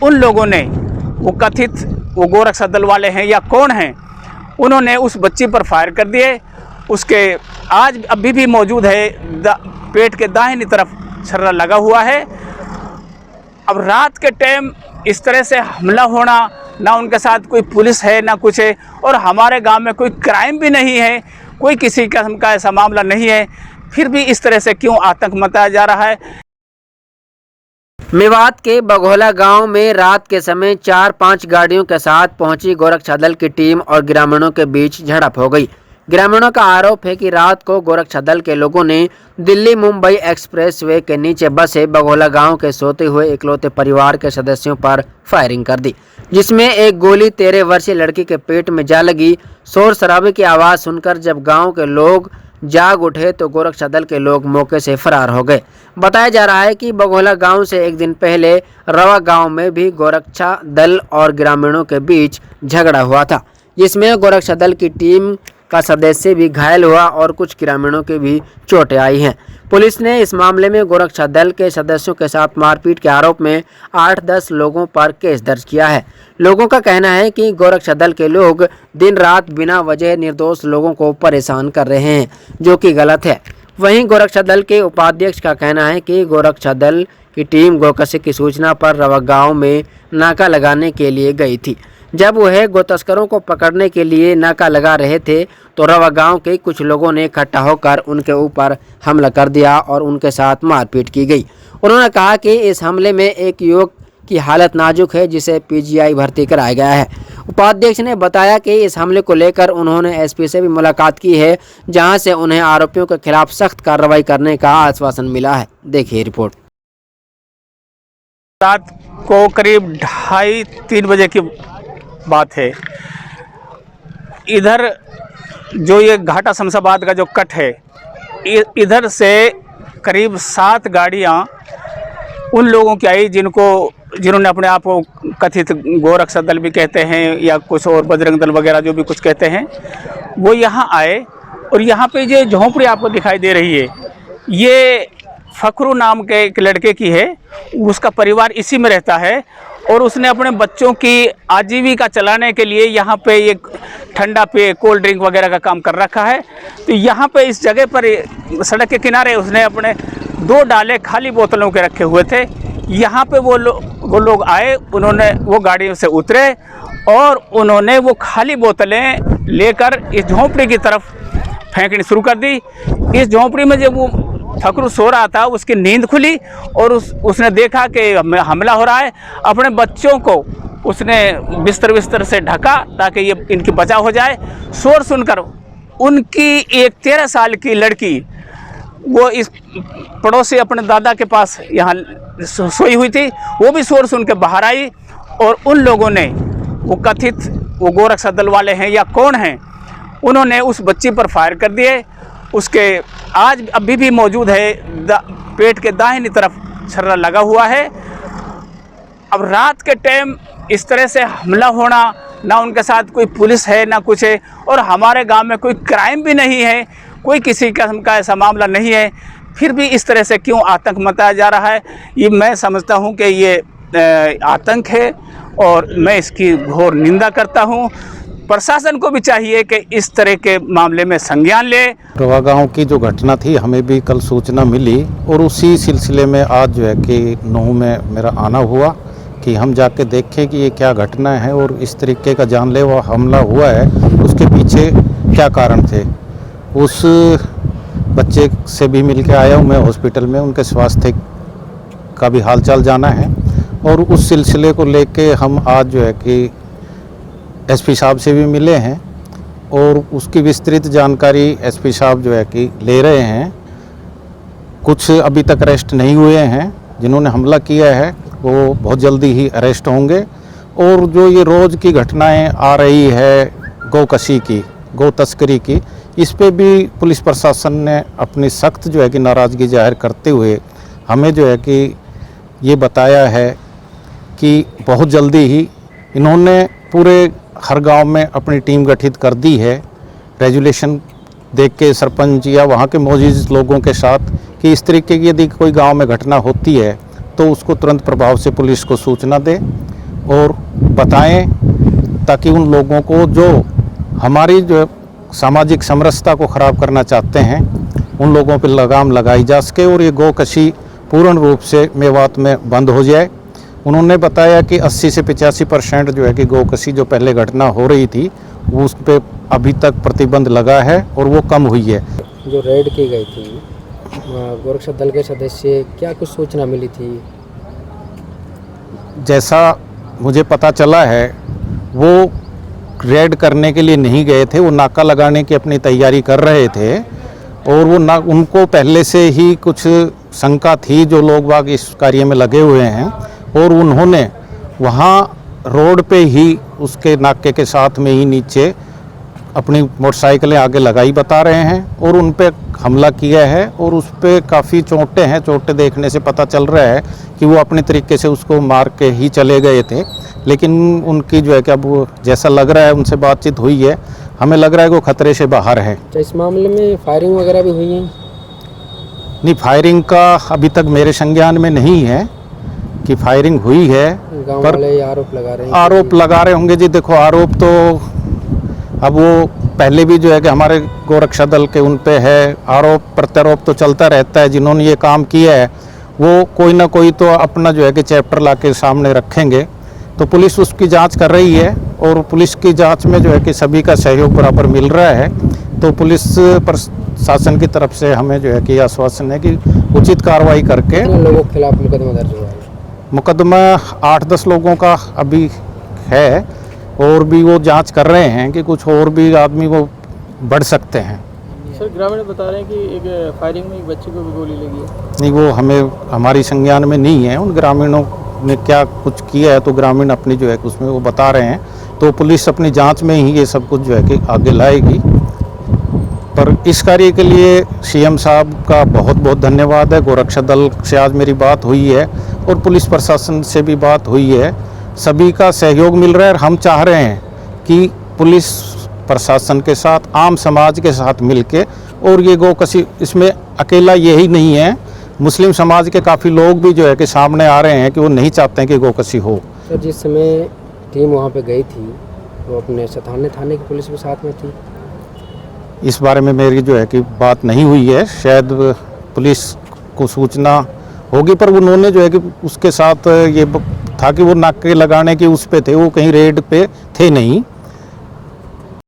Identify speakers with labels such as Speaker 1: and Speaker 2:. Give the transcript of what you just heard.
Speaker 1: उन लोगों ने वो कथित वो गोरक्षा दल वाले हैं या कौन हैं, उन्होंने उस बच्ची पर फायर कर दिए। उसके आज अभी भी मौजूद है, पेट के दाहिनी तरफ छर्रा लगा हुआ है। अब रात के टाइम इस तरह से हमला होना, ना उनके साथ कोई पुलिस है ना कुछ है, और हमारे गांव में कोई क्राइम भी नहीं है, कोई किसी किस्म का ऐसा मामला नहीं है, फिर भी इस तरह से क्यों आतंक मचाया जा रहा है।
Speaker 2: मेवात के बघोला गांव में रात के समय 4-5 गाड़ियों के साथ पहुंची गोरक्षा दल की टीम और ग्रामीणों के बीच झड़प हो गई। ग्रामीणों का आरोप है कि रात को गोरक्षा दल के लोगों ने दिल्ली मुंबई एक्सप्रेसवे के नीचे बसे बघोला गांव के सोते हुए इकलौते परिवार के सदस्यों पर फायरिंग कर दी, जिसमें एक गोली 13 वर्षीय लड़की के पेट में जा लगी। शोर शराबे की आवाज़ सुनकर जब गाँव के लोग जाग उठे तो गोरक्षा दल के लोग मौके से फरार हो गए। बताया जा रहा है कि बघोला गांव से एक दिन पहले रवा गांव में भी गोरक्षा दल और ग्रामीणों के बीच झगड़ा हुआ था, जिसमें गोरक्षा दल की टीम का सदस्य भी घायल हुआ और कुछ ग्रामीणों के भी चोटें आई हैं। पुलिस ने इस मामले में गोरक्षा दल के सदस्यों के साथ मारपीट के आरोप में 8-10 लोगों पर केस दर्ज किया है। लोगों का कहना है कि गोरक्षा दल के लोग दिन रात बिना वजह निर्दोष लोगों को परेशान कर रहे हैं, जो कि गलत है। वहीं गोरक्षा दल के उपाध्यक्ष का कहना है कि गोरक्षा दल की टीम गोकशी की सूचना पर रवा गांव में नाका लगाने के लिए गई थी। जब वह गो तस्करों को पकड़ने के लिए नाका लगा रहे थे तो रवा गांव के कुछ लोगों ने इकट्ठा होकर उनके ऊपर हमला कर दिया और उनके साथ मारपीट की गई। उन्होंने कहा कि इस हमले में एक युवक की हालत नाजुक है, जिसे पीजीआई भर्ती कराया गया है। उपाध्यक्ष ने बताया कि इस हमले को लेकर उन्होंने एसपी से भी मुलाकात की है, जहां से उन्हें आरोपियों के खिलाफ सख्त कार्रवाई करने का आश्वासन मिला है। देखिए रिपोर्ट।
Speaker 1: रात को करीब 2:30-3 बजे की बात है। इधर जो ये घाटा शमशाबाद का जो कट है, इधर से करीब 7 गाड़ियां उन लोगों की आई जिन्होंने अपने आप को कथित गोरक्षा दल भी कहते हैं या कुछ और बजरंग दल वगैरह जो भी कुछ कहते हैं, वो यहाँ आए। और यहाँ पे जो झोंपड़ी आपको दिखाई दे रही है, ये फखरू नाम के एक लड़के की है। उसका परिवार इसी में रहता है और उसने अपने बच्चों की आजीविका चलाने के लिए यहाँ पे एक ठंडा पेय कोल्ड ड्रिंक वगैरह का काम कर रखा है। तो यहाँ पे इस जगह पर सड़क के किनारे उसने अपने 2 डाले खाली बोतलों के रखे हुए थे। यहाँ पे वो लोग आए, उन्होंने वो गाड़ियों से उतरे और उन्होंने वो खाली बोतलें लेकर इस झोंपड़ी की तरफ फेंकनी शुरू कर दी। इस झोंपड़ी में जब वो फखरू सो रहा था, उसकी नींद खुली और उसने देखा कि हमला हो रहा है। अपने बच्चों को उसने बिस्तर से ढका ताकि ये इनकी बचाव हो जाए। शोर सुनकर उनकी एक 13 साल की लड़की, वो इस पड़ोसी अपने दादा के पास यहाँ सोई हुई थी, वो भी शोर सुन के बाहर आई और उन लोगों ने वो कथित वो गोरक्षा दल वाले हैं या कौन हैं, उन्होंने उस बच्ची पर फायर कर दिए। उसके आज अभी भी मौजूद है, पेट के दाहिनी तरफ छर्रा लगा हुआ है। अब रात के टाइम इस तरह से हमला होना, ना उनके साथ कोई पुलिस है ना कुछ है, और हमारे गांव में कोई क्राइम भी नहीं है, कोई किसी किस्म का ऐसा मामला नहीं है, फिर भी इस तरह से क्यों आतंक मचाया जा रहा है, ये मैं समझता हूं कि ये आतंक है और मैं इसकी घोर निंदा करता हूं। प्रशासन को भी चाहिए कि इस तरह के मामले में संज्ञान ले।
Speaker 3: रवा गांव की जो घटना थी, हमें भी कल सूचना मिली और उसी सिलसिले में आज जो है कि 9 में मेरा आना हुआ कि हम जाके देखें कि ये क्या घटना है और इस तरीके का जानलेवा हमला हुआ है, उसके पीछे क्या कारण थे। उस बच्चे से भी मिल के आया हूँ मैं हॉस्पिटल में, उनके स्वास्थ्य का भी हालचाल जाना है और उस सिलसिले को लेके हम आज जो है कि एसपी साहब से भी मिले हैं और उसकी विस्तृत जानकारी एसपी साहब जो है कि ले रहे हैं। कुछ अभी तक अरेस्ट नहीं हुए हैं, जिन्होंने हमला किया है वो बहुत जल्दी ही अरेस्ट होंगे। और जो ये रोज़ की घटनाएं आ रही है गोकशी की, गो तस्करी की, इस पे भी पुलिस प्रशासन ने अपनी सख्त जो है कि नाराज़गी जाहिर करते हुए हमें जो है कि ये बताया है कि बहुत जल्दी ही इन्होंने पूरे हर गांव में अपनी टीम गठित कर दी है, रेजुलेशन देख के सरपंच या वहाँ के मौजूद लोगों के साथ कि इस तरीके की यदि कोई गांव में घटना होती है तो उसको तुरंत प्रभाव से पुलिस को सूचना दें और बताएं, ताकि उन लोगों को जो हमारी जो सामाजिक समरसता को ख़राब करना चाहते हैं उन लोगों पर लगाम लगाई जा सके और ये गोकशी पूर्ण रूप से मेवात में बंद हो जाए। उन्होंने बताया कि 80 से 85% जो है कि गोकशी जो पहले घटना हो रही थी वो उस पर अभी तक प्रतिबंध लगा है और वो कम हुई है।
Speaker 2: जो रेड की गई थी गोरक्षा दल के सदस्य, क्या कुछ सूचना मिली थी?
Speaker 3: जैसा मुझे पता चला है वो रेड करने के लिए नहीं गए थे, वो नाका लगाने की अपनी तैयारी कर रहे थे और वो उनको पहले से ही कुछ शंका थी जो लोग बाग इस कार्य में लगे हुए हैं और उन्होंने वहाँ रोड पे ही उसके नाके के साथ में ही नीचे अपनी मोटरसाइकिलें आगे लगाई बता रहे हैं और उन पे हमला किया है और उस पे काफ़ी चोटें हैं। चोटें देखने से पता चल रहा है कि वो अपने तरीके से उसको मार के ही चले गए थे, लेकिन उनकी जो है कि अब वो जैसा लग रहा है उनसे बातचीत हुई है, हमें लग रहा है कि वो खतरे से बाहर है।
Speaker 2: तो इस मामले में फायरिंग वगैरह भी हुई है?
Speaker 3: नहीं, फायरिंग का अभी तक मेरे संज्ञान में नहीं है कि फायरिंग हुई है,
Speaker 2: गाँव
Speaker 3: पर
Speaker 2: वाले आरोप लगा रहे हैं।
Speaker 3: आरोप लगा रहे होंगे जी। देखो, आरोप तो अब वो पहले भी जो है कि हमारे गोरक्षा दल के उन पे है, आरोप प्रत्यारोप तो चलता रहता है। जिन्होंने ये काम किया है वो कोई ना कोई तो अपना जो है कि चैप्टर ला के सामने रखेंगे। तो पुलिस उसकी जांच कर रही है और पुलिस की जांच में जो है कि सभी का सहयोग बराबर मिल रहा है। तो पुलिस प्रशासन की तरफ से हमें जो है कि आश्वासन है कि उचित कार्रवाई करके।
Speaker 2: कितने लोगों के खिलाफ मुकदमा दर्ज हुआ है?
Speaker 3: मुकदमा 8-10 लोगों का अभी है और भी वो जांच कर रहे हैं कि कुछ और भी आदमी वो बढ़ सकते हैं।
Speaker 4: सर, ग्रामीण बता रहे हैं कि एक फायरिंग में एक बच्चे को भी गोली लगी है।
Speaker 3: नहीं, वो हमारी संज्ञान में नहीं है। उन ग्रामीणों ने क्या कुछ किया है तो ग्रामीण अपनी जो है कि उसमें वो बता रहे हैं, तो पुलिस अपनी जांच में ही ये सब कुछ जो है कि आगे लाएगी। पर इस कार्य के लिए सीएम साहब का बहुत बहुत धन्यवाद है। गोरक्षा दल से आज मेरी बात हुई है और पुलिस प्रशासन से भी बात हुई है, सभी का सहयोग मिल रहा है। और हम चाह रहे हैं कि पुलिस प्रशासन के साथ आम समाज के साथ मिलके, और ये गोकशी इसमें अकेला यही नहीं है, मुस्लिम समाज के काफ़ी लोग भी जो है कि सामने आ रहे हैं कि वो नहीं चाहते हैं कि गोकशी हो।
Speaker 2: सर, जिस समय टीम वहाँ पे गई थी वो अपने सताने थाने की पुलिस भी साथ में थी?
Speaker 3: इस बारे में मेरी जो है कि बात नहीं हुई है, शायद पुलिस को सूचना होगी, पर उन्होंने जो है कि उसके साथ ये था कि वो नाके लगाने के उस पे थे, वो कहीं रेड पे थे नहीं।